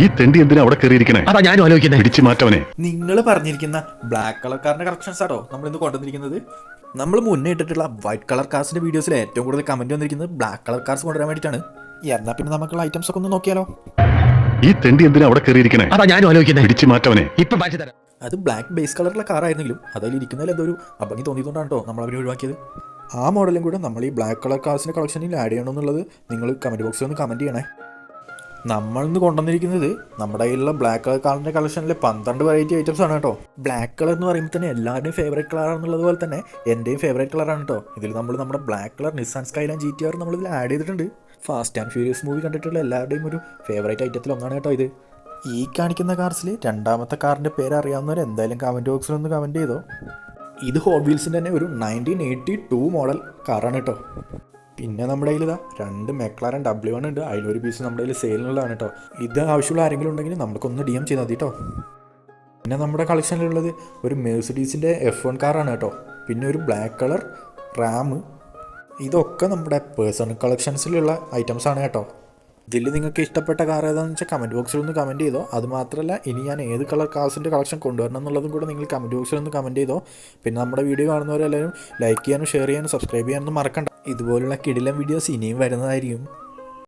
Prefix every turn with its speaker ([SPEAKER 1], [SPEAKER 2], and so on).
[SPEAKER 1] ഈ തെണ്ടി എന്തിനാ അവിടെ കയറിയിരിക്കണേ?
[SPEAKER 2] അതാ ഞാനും ആലോചിക്കുന്നത്.
[SPEAKER 1] പിടിച്ചു മാറ്റവനെ.
[SPEAKER 3] നിങ്ങൾ പറഞ്ഞിരിക്കുന്ന ബ്ലാക്ക് കളർ കാറിന്റെ കളക്ഷൻസ് ആണോ നമ്മളിന്ന് കൊണ്ടുവന്നിരിക്കുന്നത്? നമ്മൾ മുന്നേ ഇട്ടിട്ടുള്ള വൈറ്റ് കളർ കാർസിന്റെ വീഡിയോസിൽ ഏറ്റവും കൂടുതൽ കമന്റ് വന്നിരിക്കുന്നത് ബ്ലാക്ക് കളർ കാർസ് കൊണ്ടുവരാൻ വേണ്ടിയിട്ടാണ്. എന്നാൽ പിന്നെ നമുക്കുള്ള ഐറ്റംസ് ഒക്കെ ഒന്ന് നോക്കിയാലോ?
[SPEAKER 1] ഈ തെണ്ടി എന്തിനാ അവിടെ കയറിയിരിക്കണേ?
[SPEAKER 2] അതാ ഞാനും ആലോചിക്കുന്നത്.
[SPEAKER 1] പിടിച്ചു മാറ്റവനെ.
[SPEAKER 2] ഇപ്പൊ മാറ്റി തരാം.
[SPEAKER 3] അത് ബ്ലാക്ക് ബേസ് കളറിലുള്ള കാറായിരുന്നെങ്കിലും അതിൽ ഇരിക്കുന്നതിൽ എന്തോ ഒരു അഭംഗി തോന്നിയതുകൊണ്ടാണ് കേട്ടോ നമ്മൾ അവരെ ഒഴിവാക്കിയത്. ആ മോഡലും കൂടെ നമ്മൾ ഈ ബ്ലാക്ക് കളർ കാർസിന്റെ കളക്ഷനിൽ ആഡ് ചെയ്യണമെന്നുള്ളത് നിങ്ങൾ കമന്റ് ബോക്സിൽ ഒന്ന് കമന്റ് ചെയ്യണേ. നമ്മളിന്ന് കൊണ്ടുവന്നിരിക്കുന്നത് നമ്മുടെ കയ്യിലുള്ള ബ്ലാക്ക് കളർ കാറിൻ്റെ കളക്ഷനിലെ 12 വെറൈറ്റി ഐറ്റംസ് ആണ് കേട്ടോ. ബ്ലാക്ക് കളർ എന്ന് പറയുമ്പോൾ തന്നെ എല്ലാവരുടെയും ഫേവറേറ്റ് കളറാണെന്നുള്ളത് പോലെ തന്നെ എൻ്റെയും ഫേവറേറ്റ് കളറാണ് കേട്ടോ. ഇതിൽ നമ്മൾ നമ്മുടെ black colour Nissan skyline GTR നമ്മളിതിൽ ആഡ് ചെയ്തിട്ടുണ്ട്. ഫാസ്റ്റ് ആൻഡ് ഫ്യൂരിയസ് മൂവി കണ്ടിട്ടുള്ള എല്ലാവരുടെയും ഒരു ഫേവറേറ്റ് ഐറ്റത്തിൽ ഒന്നാണ് കേട്ടോ ഇത്. ഈ കാണിക്കുന്ന കാർസിൽ രണ്ടാമത്തെ കാറിൻ്റെ പേര് അറിയാവുന്നവർ എന്തായാലും കമൻറ്റ് ബോക്സിലൊന്ന് കമൻറ്റ് ചെയ്തോ. ഇത് ഹോട്ട് വീൽസിൻ്റെ തന്നെ ഒരു 1982 മോഡൽ കാറാണ് കേട്ടോ. പിന്നെ നമ്മുടെ കയ്യിൽ ഇതാ 2 മെക്ലാരൻ W1 ഉണ്ട്. അതിലൊരു പീസ് നമ്മുടെ കയ്യിൽ സെയിലിനുള്ളതാണ് കേട്ടോ. ഇത് ആവശ്യമുള്ള ആരെങ്കിലും ഉണ്ടെങ്കിൽ നമുക്കൊന്ന് DM ചെയ്താൽ മതി കേട്ടോ. പിന്നെ നമ്മുടെ കളക്ഷനിലുള്ളത് ഒരു മെഴ്സിഡീസിൻ്റെ F1 കാറാണ് കേട്ടോ. പിന്നെ ഒരു ബ്ലാക്ക് കളർ റാം. ഇതൊക്കെ നമ്മുടെ പേഴ്സണൽ കളക്ഷൻസിലുള്ള ഐറ്റംസ് ആണ് കേട്ടോ. ഇതിൽ നിങ്ങൾക്ക് ഇഷ്ടപ്പെട്ട കാർ ഏതാണെന്ന് വെച്ചാൽ കമൻറ്റ് ബോക്സിൽ ഒന്ന് കമൻറ്റ് ചെയ്തോ. അതുമാത്രമല്ല ഇനി ഞാൻ ഏത് കളർ കാർസിൻ്റെ കളക്ഷൻ കൊണ്ടുവരണം എന്നുള്ളതും കൂടെ നിങ്ങൾ കമൻറ്റ് ബോക്സിൽ ഒന്ന് കമൻറ്റ് ചെയ്തോ. പിന്നെ നമ്മുടെ വീഡിയോ കാണുന്നവരെല്ലാവരും ലൈക്ക് ചെയ്യാനും ഷെയർ ചെയ്യാനും സബ്സ്ക്രൈബ് ചെയ്യാനൊന്നും മറക്കണ്ട. ഇതുപോലുള്ള കിടിലൻ വീഡിയോസ് ഇനിയും വരുന്നതായിരിക്കും.